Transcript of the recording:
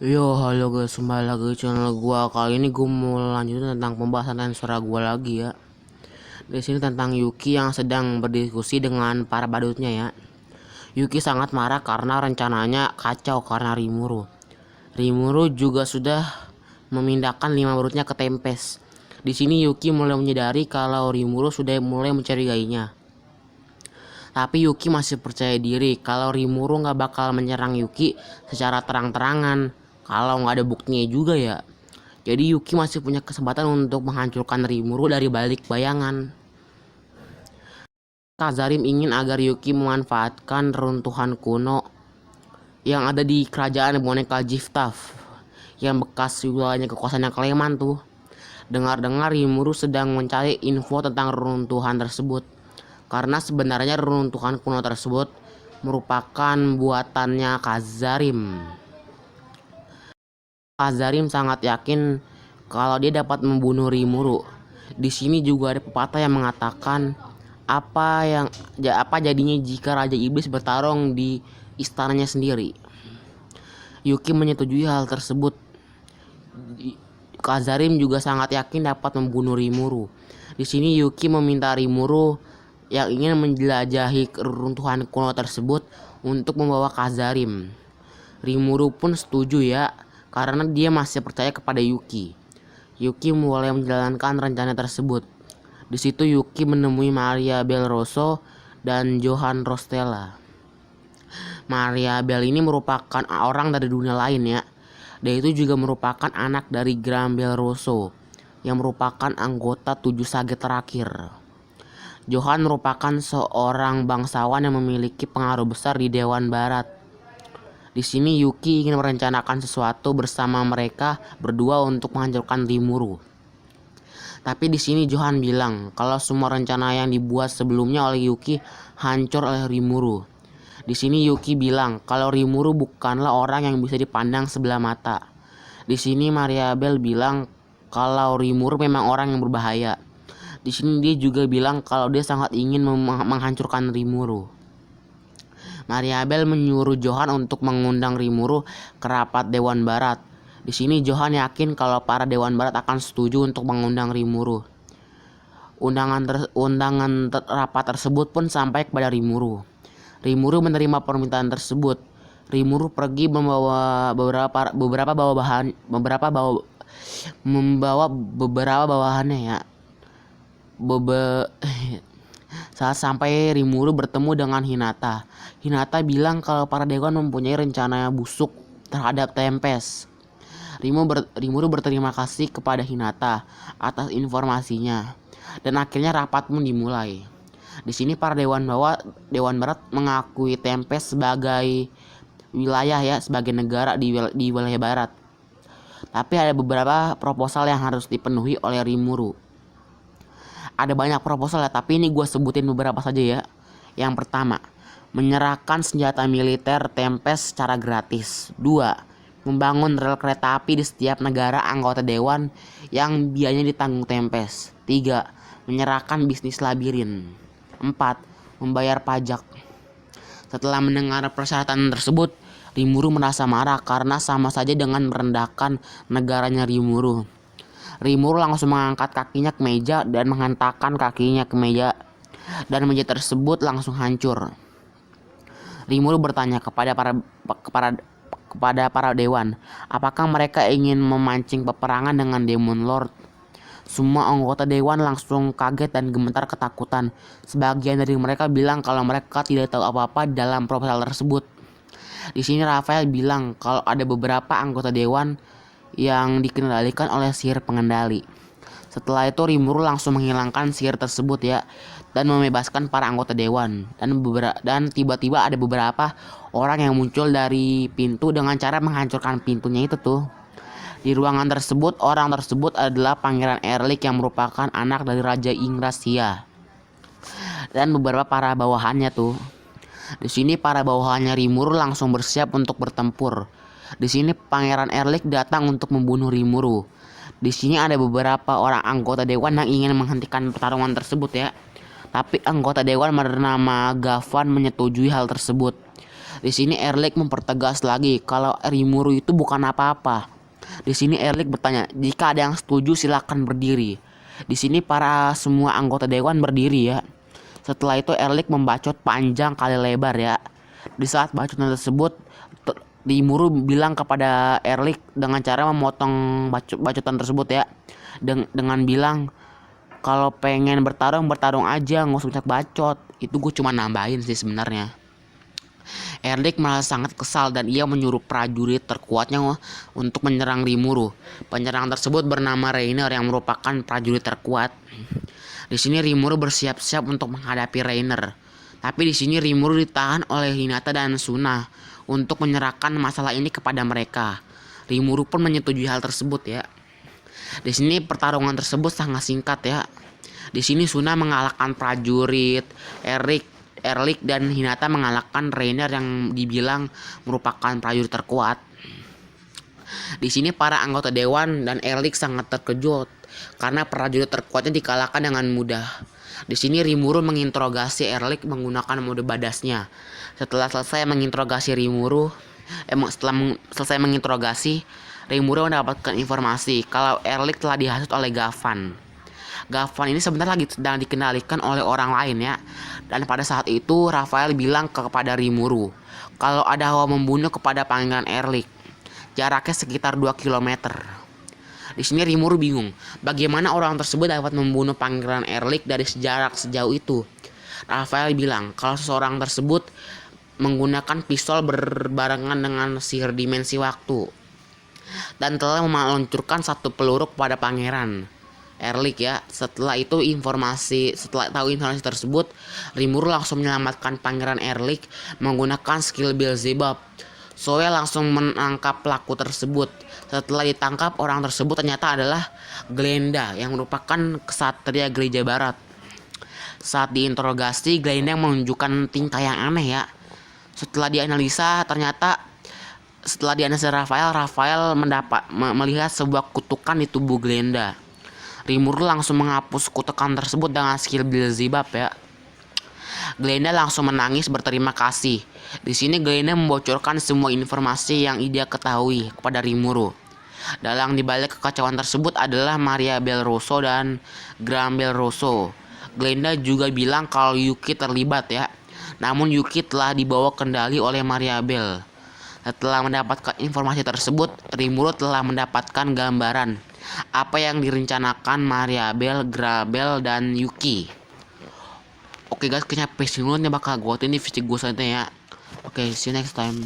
Yo, halo guys, kembali lagi di channel gua. Kali ini gua mau lanjutin tentang pembahasan Tensora gua lagi ya. Di sini tentang Yuki yang sedang berdiskusi dengan para badutnya ya. Yuki sangat marah karena rencananya kacau karena Rimuru. Rimuru juga sudah memindahkan 5 badutnya ke Tempest. Di sini Yuki mulai menyadari kalau Rimuru sudah mulai mencurigainya. Tapi Yuki masih percaya diri kalau Rimuru nggak bakal menyerang Yuki secara terang-terangan kalau nggak ada buktinya juga ya. Jadi Yuki masih punya kesempatan untuk menghancurkan Rimuru dari balik bayangan. Kazarim ingin agar Yuki memanfaatkan runtuhan kuno yang ada di kerajaan boneka Jiftaf yang bekas wilayahnya kekuasaannya Kleman tuh. Dengar-dengar Rimuru sedang mencari info tentang runtuhan tersebut. Karena sebenarnya runtuhan kuno tersebut merupakan buatannya Kazarim. Kazarim sangat yakin kalau dia dapat membunuh Rimuru. Di sini juga ada pepatah yang mengatakan apa jadinya jika Raja Iblis bertarung di istananya sendiri. Yuki menyetujui hal tersebut. Kazarim juga sangat yakin dapat membunuh Rimuru. Di sini Yuki meminta Rimuru yang ingin menjelajahi keruntuhan kuno tersebut untuk membawa Kazarim. Rimuru pun setuju ya, karena dia masih percaya kepada Yuki. Yuki mulai menjalankan rencana tersebut. Di situ Yuki menemui Maria Belroso dan Johan Rostella. Maria Bel ini merupakan orang dari dunia lain ya. Dan itu juga merupakan anak dari Graham Belroso yang merupakan anggota 7 Sage terakhir. Johan merupakan seorang bangsawan yang memiliki pengaruh besar di Dewan Barat. Di sini Yuki ingin merencanakan sesuatu bersama mereka berdua untuk menghancurkan Rimuru. Tapi di sini Johan bilang kalau semua rencana yang dibuat sebelumnya oleh Yuki hancur oleh Rimuru. Di sini Yuki bilang kalau Rimuru bukanlah orang yang bisa dipandang sebelah mata. Di sini Maria Bel bilang kalau Rimuru memang orang yang berbahaya. Di sini dia juga bilang kalau dia sangat ingin menghancurkan Rimuru. Maria Bel menyuruh Johan untuk mengundang Rimuru ke rapat Dewan Barat. Di sini Johan yakin kalau para Dewan Barat akan setuju untuk mengundang Rimuru. Rapat tersebut pun sampai kepada Rimuru. Rimuru menerima permintaan tersebut. Rimuru pergi membawa beberapa bawahannya ya. Saat sampai Rimuru bertemu dengan Hinata. Hinata bilang kalau para dewan mempunyai rencana busuk terhadap Tempest. Rimuru berterima kasih kepada Hinata atas informasinya. Dan akhirnya rapat pun dimulai. Di sini para Dewan Barat mengakui Tempest sebagai wilayah ya, sebagai negara di wilayah barat. Tapi ada beberapa proposal yang harus dipenuhi oleh Rimuru. Ada banyak proposal ya, tapi ini gue sebutin beberapa saja ya. Yang pertama, menyerahkan senjata militer Tempest secara gratis. 2. Membangun rel kereta api di setiap negara anggota dewan yang biayanya ditanggung Tempest. 3. Menyerahkan bisnis labirin. 4. Membayar pajak. Setelah mendengar persyaratan tersebut, Rimuru merasa marah karena sama saja dengan merendahkan negaranya Rimuru. Rimuru langsung mengangkat kakinya ke meja dan menghentakkan kakinya ke meja, dan meja tersebut langsung hancur. Rimuru bertanya kepada para dewan, apakah mereka ingin memancing peperangan dengan Demon Lord. Semua anggota dewan langsung kaget dan gemetar ketakutan. Sebagian dari mereka bilang kalau mereka tidak tahu apa-apa dalam proposal tersebut. Di sini Rafael bilang kalau ada beberapa anggota dewan yang dikendalikan oleh sihir pengendali. Setelah itu Rimuru langsung menghilangkan sihir tersebut ya, dan membebaskan para anggota dewan. Dan tiba-tiba ada beberapa orang yang muncul dari pintu dengan cara menghancurkan pintunya itu tuh. Di ruangan tersebut, orang tersebut adalah Pangeran Erlik yang merupakan anak dari Raja Ingrasia dan beberapa para bawahannya tuh. Di sini para bawahannya Rimuru langsung bersiap untuk bertempur. Di sini Pangeran Erlik datang untuk membunuh Rimuru. Di sini ada beberapa orang anggota dewan yang ingin menghentikan pertarungan tersebut ya. Tapi anggota dewan bernama Gavan menyetujui hal tersebut. Di sini Erlich mempertegas lagi kalau Rimuru itu bukan apa-apa. Di sini Erlich bertanya, jika ada yang setuju silakan berdiri. Di sini para semua anggota dewan berdiri ya. Setelah itu Erlich membacot panjang kali lebar ya. Di saat bacotan tersebut, Rimuru bilang kepada Erlich dengan cara memotong bacotan tersebut ya. Dengan bilang, kalau pengen bertarung aja, nggak usah banyak bacot. Itu gue cuma nambahin sih sebenarnya. Erlich merasa sangat kesal dan ia menyuruh prajurit terkuatnya untuk menyerang Rimuru. Penyerang tersebut bernama Reiner yang merupakan prajurit terkuat. Di sini Rimuru bersiap-siap untuk menghadapi Reiner. Tapi di sini Rimuru ditahan oleh Hinata dan Suna untuk menyerahkan masalah ini kepada mereka. Rimuru pun menyetujui hal tersebut ya. Di sini pertarungan tersebut sangat singkat ya. Di sini Suna mengalahkan prajurit, Erlich dan Hinata mengalahkan Reiner yang dibilang merupakan prajurit terkuat. Di sini para anggota dewan dan Erlich sangat terkejut karena prajurit terkuatnya dikalahkan dengan mudah. Di sini Rimuru menginterogasi Erlich menggunakan mode badasnya. Setelah selesai menginterogasi Rimuru mendapatkan informasi kalau Erlich telah dihasut oleh Gavan. Gavan ini sebenarnya lagi sedang dikendalikan oleh orang lain ya. Dan pada saat itu Raphael bilang kepada Rimuru kalau ada hawa membunuh kepada Pangeran Erlich. Jaraknya sekitar 2 km. Di sini Rimuru bingung, bagaimana orang tersebut dapat membunuh Pangeran Erlich dari jarak sejauh itu. Raphael bilang kalau seseorang tersebut menggunakan pistol berbarengan dengan sihir dimensi waktu dan telah meluncurkan satu peluru kepada Pangeran Erlich ya. Setelah tahu informasi tersebut, Rimuru langsung menyelamatkan Pangeran Erlich menggunakan skill Beelzebub. Zoe langsung menangkap pelaku tersebut. Setelah ditangkap, orang tersebut ternyata adalah Glenda yang merupakan ksatria gereja barat. Saat diinterogasi, Glenda yang menunjukkan tingkah yang aneh ya. Setelah dianalisa Raphael melihat sebuah kutukan di tubuh Glenda. Rimuru langsung menghapus kutukan tersebut dengan skill Beelzebub ya. Glenda langsung menangis berterima kasih. Di sini Glenda membocorkan semua informasi yang dia ketahui kepada Rimuru. Dalang dibalik kekacauan tersebut adalah Maria Belrosso dan Graham Belrosso. Glenda juga bilang kalau Yuki terlibat ya. Namun Yuki telah dibawa kendali oleh Maria Bell. Setelah mendapatkan informasi tersebut, Rimuru telah mendapatkan gambaran apa yang direncanakan Maria Bell, Grabel, dan Yuki. Oke guys, kayaknya pacing dulu nih bakal gue ini visi gue selanjutnya ya. Oke, see you next time.